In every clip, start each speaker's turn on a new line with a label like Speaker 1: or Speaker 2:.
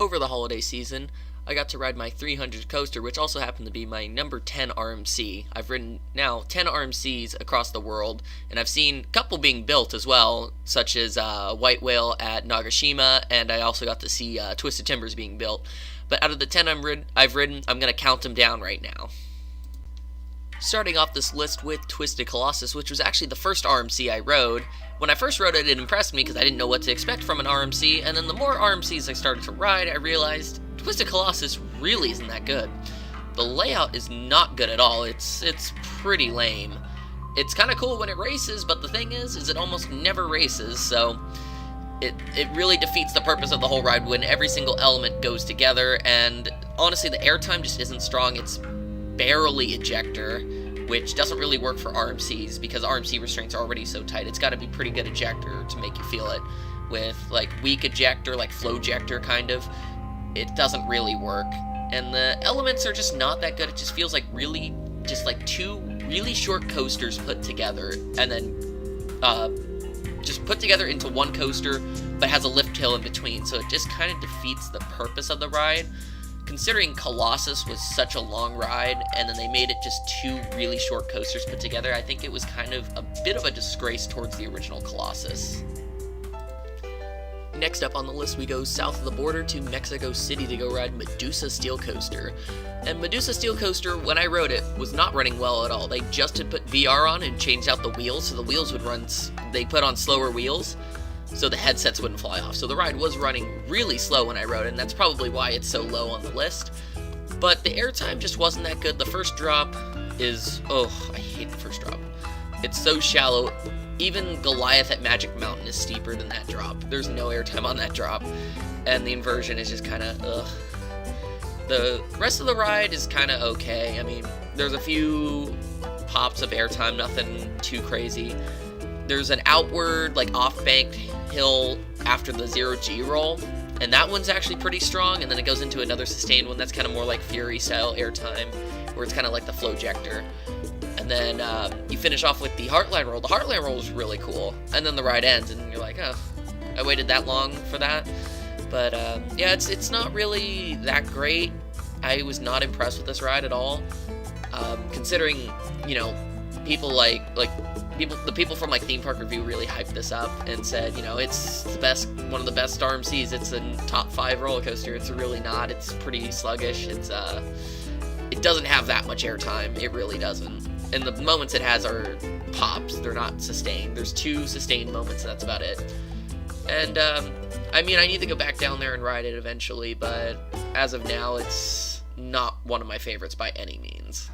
Speaker 1: Over the holiday season, I got to ride my 300 coaster, which also happened to be my number 10 RMC. I've ridden now 10 RMCs across the world, and I've seen a couple being built as well, such as White Whale at Nagashima, and I also got to see Twisted Timbers being built. But out of the 10 I've ridden, I'm going to count them down right now. Starting off this list with Twisted Colossus, which was actually the first RMC I rode. When I first rode it, it impressed me because I didn't know what to expect from an RMC, and then the more RMCs I started to ride, I realized Twisted Colossus really isn't that good. The layout is not good at all. It's pretty lame. It's kind of cool when it races, but the thing is it almost never races, so it really defeats the purpose of the whole ride when every single element goes together, and honestly, the airtime just isn't strong. It's barely ejector, which doesn't really work for RMCs because RMC restraints are already so tight. It's got to be pretty good ejector to make you feel it. With like weak ejector, like flow ejector kind of, it doesn't really work. And the elements are just not that good. It just feels like really just like two really short coasters put together and then just put together into one coaster, but has a lift hill in between. So it just kind of defeats the purpose of the ride. Considering Colossus was such a long ride, and then they made it just two really short coasters put together, I think it was kind of a bit of a disgrace towards the original Colossus. Next up on the list, we go south of the border to Mexico City to go ride Medusa Steel Coaster. And Medusa Steel Coaster, when I rode it, was not running well at all. They just had put VR on and changed out the wheels, so the wheels would run, they put on slower wheels, so the headsets wouldn't fly off. So the ride was running really slow when I rode it, and that's probably why it's so low on the list. But the airtime just wasn't that good. The first drop is, I hate the first drop. It's so shallow. Even Goliath at Magic Mountain is steeper than that drop. There's no airtime on that drop, and the inversion is just kind of, The rest of the ride is kind of okay. I mean, there's a few pops of airtime, nothing too crazy. There's an outward, like, off-bank hill after the 0G roll, and that one's actually pretty strong, and then it goes into another sustained one that's kind of more like Fury-style airtime, where it's kind of like the flow ejector. And then you finish off with the Heartline roll. The Heartline roll is really cool, and then the ride ends, and you're like, oh, I waited that long for that? But, yeah, it's not really that great. I was not impressed with this ride at all, considering, you know, people the people from like Theme Park Review really hyped this up and said, you know, it's the best, one of the best RMCs. It's a top 5 roller coaster. It's really not. It's pretty sluggish. It doesn't have that much airtime. It really doesn't. And the moments it has are pops. They're not sustained. There's 2 sustained moments, and that's about it. And I mean, I need to go back down there and ride it eventually, but as of now, it's not one of my favorites by any means.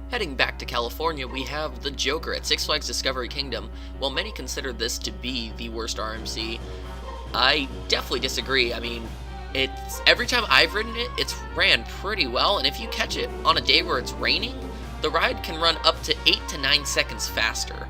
Speaker 1: Heading back to California, we have the Joker at Six Flags Discovery Kingdom. While many consider this to be the worst RMC, I definitely disagree. I mean, every time I've ridden it, it's ran pretty well, and if you catch it on a day where it's raining, the ride can run up to 8 to 9 seconds faster.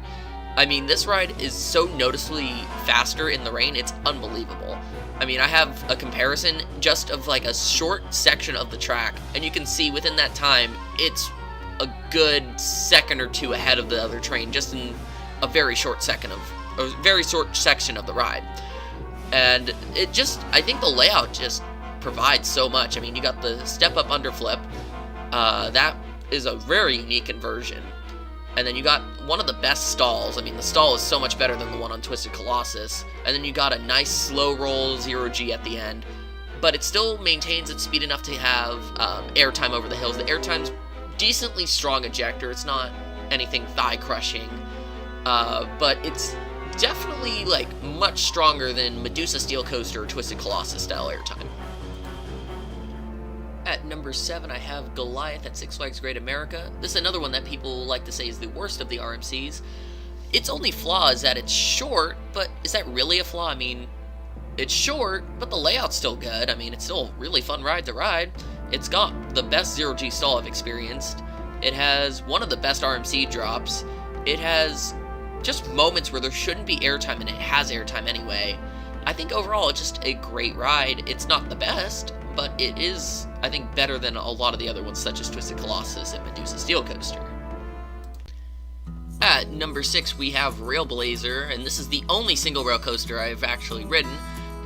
Speaker 1: I mean, this ride is so noticeably faster in the rain, it's unbelievable. I mean, I have a comparison just of like a short section of the track, and you can see within that time, it's a good second or two ahead of the other train, just in a very short section of the ride. And I think the layout just provides so much. I mean, you got the step-up underflip. That is a very unique inversion. And then you got one of the best stalls. I mean, the stall is so much better than the one on Twisted Colossus. And then you got a nice slow roll 0G at the end. But it still maintains its speed enough to have airtime over the hills. The airtime's decently strong ejector. It's not anything thigh-crushing. But it's definitely, like, much stronger than Medusa Steel Coaster or Twisted Colossus style airtime. At number 7, I have Goliath at Six Flags Great America. This is another one that people like to say is the worst of the RMCs. Its only flaw is that it's short, but is that really a flaw? I mean, it's short, but the layout's still good. I mean, it's still a really fun ride to ride. It's got the best 0G stall I've experienced. It has one of the best RMC drops. It has just moments where there shouldn't be airtime, and it has airtime anyway. I think overall it's just a great ride. It's not the best, but it is, I think, better than a lot of the other ones, such as Twisted Colossus and Medusa Steel Coaster. At number 6, we have Railblazer, and this is the only single rail coaster I've actually ridden.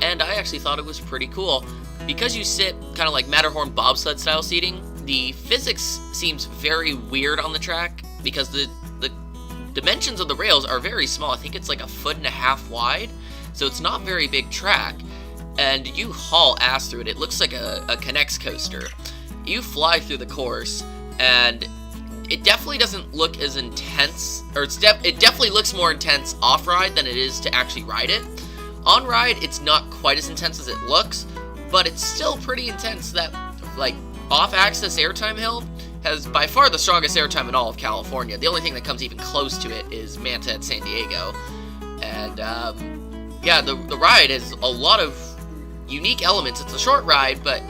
Speaker 1: and I actually thought it was pretty cool. Because you sit kind of like Matterhorn bobsled style seating, the physics seems very weird on the track because the dimensions of the rails are very small. I think it's like 1.5 feet wide, so it's not very big track, and you haul ass through it. It looks like a Connects coaster. You fly through the course, and it definitely doesn't look as intense, or it definitely looks more intense off-ride than it is to actually ride it. On-ride, it's not quite as intense as it looks, but it's still pretty intense. That, like, off-axis airtime hill has by far the strongest airtime in all of California. The only thing that comes even close to it is Manta at San Diego. And, yeah, the ride has a lot of unique elements. It's a short ride, but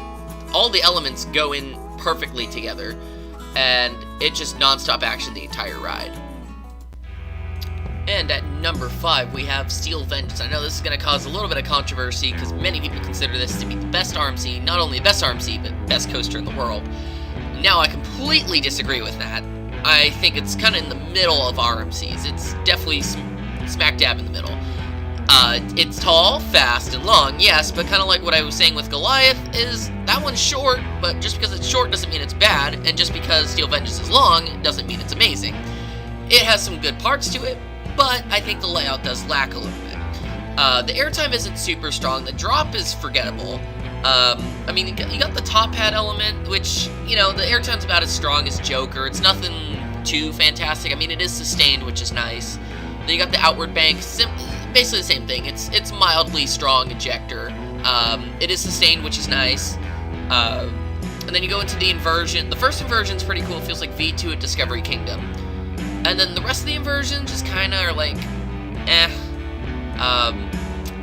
Speaker 1: all the elements go in perfectly together, and it's just non-stop action the entire ride. And at number 5, we have Steel Vengeance. I know this is going to cause a little bit of controversy because many people consider this to be the best RMC, not only the best RMC, but best coaster in the world. Now, I completely disagree with that. I think it's kind of in the middle of RMCs. It's definitely smack dab in the middle. It's tall, fast, and long, yes, but kind of like what I was saying with Goliath, is that one's short, but just because it's short doesn't mean it's bad, and just because Steel Vengeance is long doesn't mean it's amazing. It has some good parts to it, but I think the layout does lack a little bit. The airtime isn't super strong. The drop is forgettable. I mean, you got the top hat element, which, you know, the airtime's about as strong as Joker. It's nothing too fantastic. I mean, it is sustained, which is nice. Then you got the outward bank, basically the same thing. It's mildly strong ejector. It is sustained, which is nice. And then you go into the inversion. The first inversion's pretty cool. It feels like V2 at Discovery Kingdom. And then the rest of the inversions just kind of are like, eh.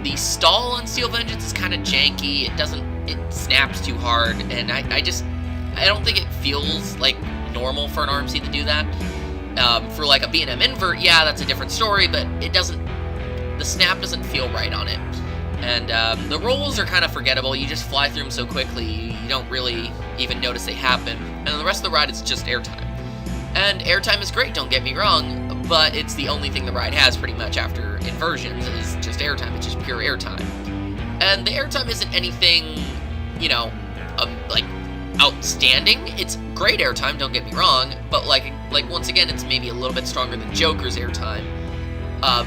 Speaker 1: The stall on Steel Vengeance is kind of janky. It snaps too hard, and I don't think it feels like normal for an RMC to do that. For like a B&M invert, yeah, that's a different story, but the snap doesn't feel right on it. And the rolls are kind of forgettable. You just fly through them so quickly, you don't really even notice they happen. And the rest of the ride is just airtime. And airtime is great, don't get me wrong, but it's the only thing the ride has pretty much after inversions is just airtime. It's just pure airtime. And the airtime isn't anything, you know, like outstanding. It's great airtime, don't get me wrong, but like once again, it's maybe a little bit stronger than Joker's airtime.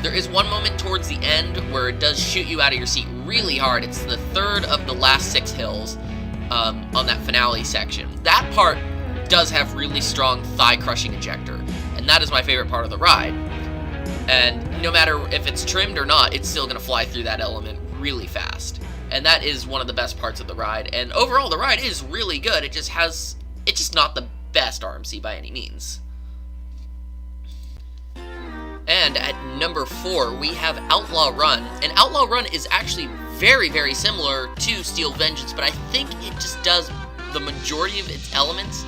Speaker 1: There is one moment towards the end where it does shoot you out of your seat really hard. It's the third of the last 6 hills on that finale section. That part does have really strong thigh-crushing ejector, and that is my favorite part of the ride. And no matter if it's trimmed or not, it's still going to fly through that element really fast. And that is one of the best parts of the ride. And overall, the ride is really good. It's just not the best RMC by any means. And at number 4, we have Outlaw Run. And Outlaw Run is actually very, very similar to Steel Vengeance, but I think it just does the majority of its elements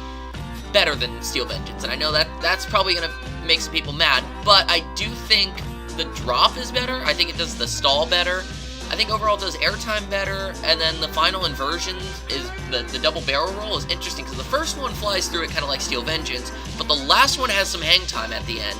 Speaker 1: better than Steel Vengeance. And I know that's probably going to make some people mad, but I do think the drop is better. I think it does the stall better. I think overall it does airtime better, and then the final inversion is the double barrel roll is interesting because the first one flies through it kind of like Steel Vengeance, but the last one has some hang time at the end.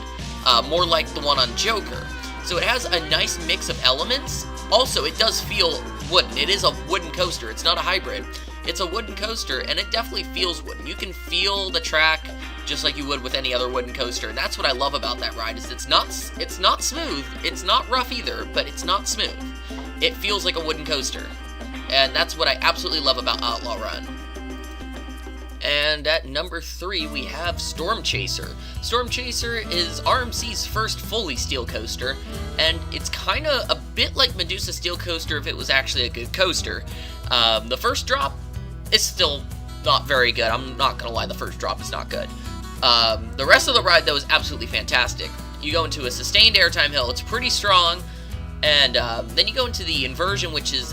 Speaker 1: More like the one on Joker. So it has a nice mix of elements. Also, it does feel wooden. It is a wooden coaster. It's not a hybrid. It's a wooden coaster, and it definitely feels wooden. You can feel the track just like you would with any other wooden coaster, and that's what I love about that ride, is it's not smooth. It's not rough either, but it's not smooth. It feels like a wooden coaster, and that's what I absolutely love about Outlaw Run. And at number 3, we have Storm Chaser. Storm Chaser is RMC's first fully steel coaster, and it's kind of a bit like Medusa Steel Coaster if it was actually a good coaster. The first drop is still not very good. I'm not going to lie, the first drop is not good. The rest of the ride, though, is absolutely fantastic. You go into a sustained airtime hill. It's pretty strong, and then you go into the inversion, which is,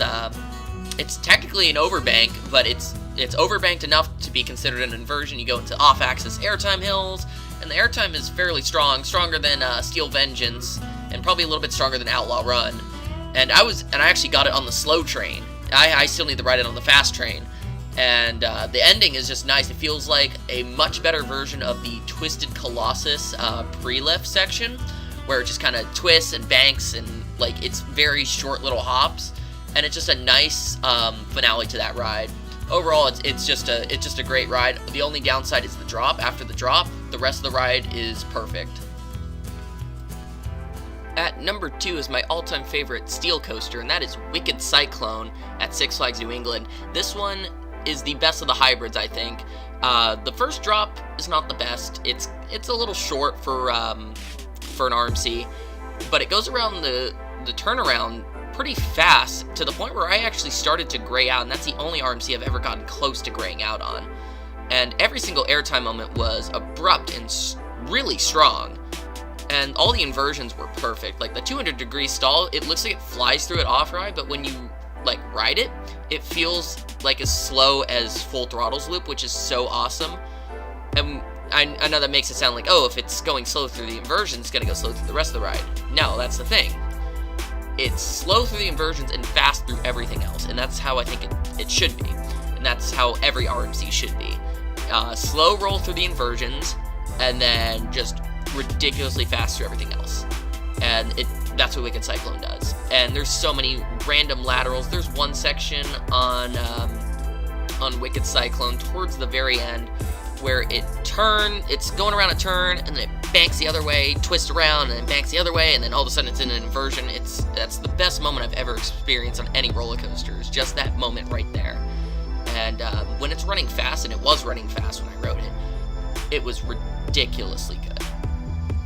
Speaker 1: it's technically an overbank, but it's overbanked enough to be considered an inversion. You go into off-axis airtime hills, and the airtime is fairly strong, stronger than Steel Vengeance, and probably a little bit stronger than Outlaw Run. And I actually got it on the slow train. I still need to ride it on the fast train. And the ending is just nice. It feels like a much better version of the Twisted Colossus pre-lift section, where it just kind of twists and banks, and like it's very short little hops. and it's just a nice finale to that ride. Overall, it's just a great ride. The only downside is the drop. After the drop, the rest of the ride is perfect. At number 2 is my all-time favorite steel coaster, and that is Wicked Cyclone at Six Flags New England. This one is the best of the hybrids, I think. The first drop is not the best. It's a little short for an RMC, but it goes around the turnaround pretty fast, to the point where I actually started to gray out, and that's the only RMC I've ever gotten close to graying out on. And every single airtime moment was abrupt and really strong. And all the inversions were perfect. Like the 200-degree stall, it looks like it flies through it off-ride, but when you like ride it, it feels like as slow as Full Throttle's loop, which is so awesome. And I know that makes it sound like, oh, if it's going slow through the inversions, it's gonna go slow through the rest of the ride. No, that's the thing. It's slow through the inversions and fast through everything else, and that's how I think it should be. And that's how every RMC should be. Slow roll through the inversions, and then just ridiculously fast through everything else. And that's what Wicked Cyclone does. And there's so many random laterals. There's one section on Wicked Cyclone towards the very end where it's going around a turn, and then it banks the other way, twists around, and then banks the other way, and then all of a sudden it's in an inversion. That's the best moment I've ever experienced on any roller coaster, is just that moment right there. And when it's running fast, and it was running fast when I rode it, it was ridiculously good.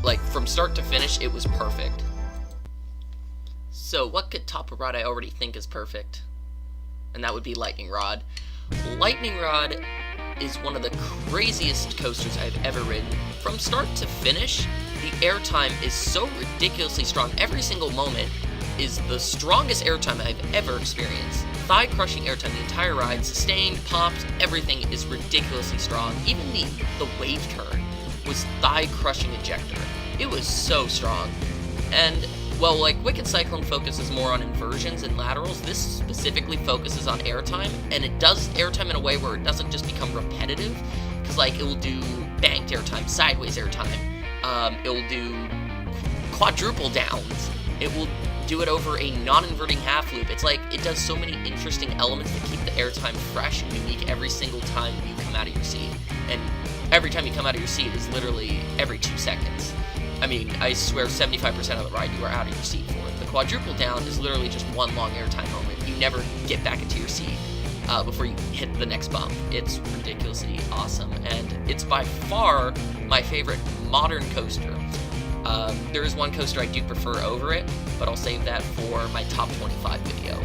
Speaker 1: Like, from start to finish, it was perfect. So, what could top a rod I already think is perfect? And that would be Lightning Rod. Lightning Rod is one of the craziest coasters I've ever ridden. From start to finish, the airtime is so ridiculously strong. Every single moment is the strongest airtime I've ever experienced. Thigh-crushing airtime the entire ride, sustained, pops, everything is ridiculously strong. Even the wave turn was thigh-crushing ejector. It was so strong. And, well, like, Wicked Cyclone focuses more on inversions and laterals. This specifically focuses on airtime, and it does airtime in a way where it doesn't just become repetitive, because, like, it will do banked airtime, sideways airtime, it will do quadruple downs, it will do it over a non-inverting half loop. It's like, it does so many interesting elements that keep the airtime fresh and unique every single time you come out of your seat. And every time you come out of your seat is literally every 2 seconds. I mean, I swear 75% of the ride you are out of your seat for it. The quadruple down is literally just one long airtime moment. You never get back into your seat before you hit the next bump. It's ridiculously awesome, and it's by far my favorite modern coaster. There is one coaster I do prefer over it, but I'll save that for my top 25 video.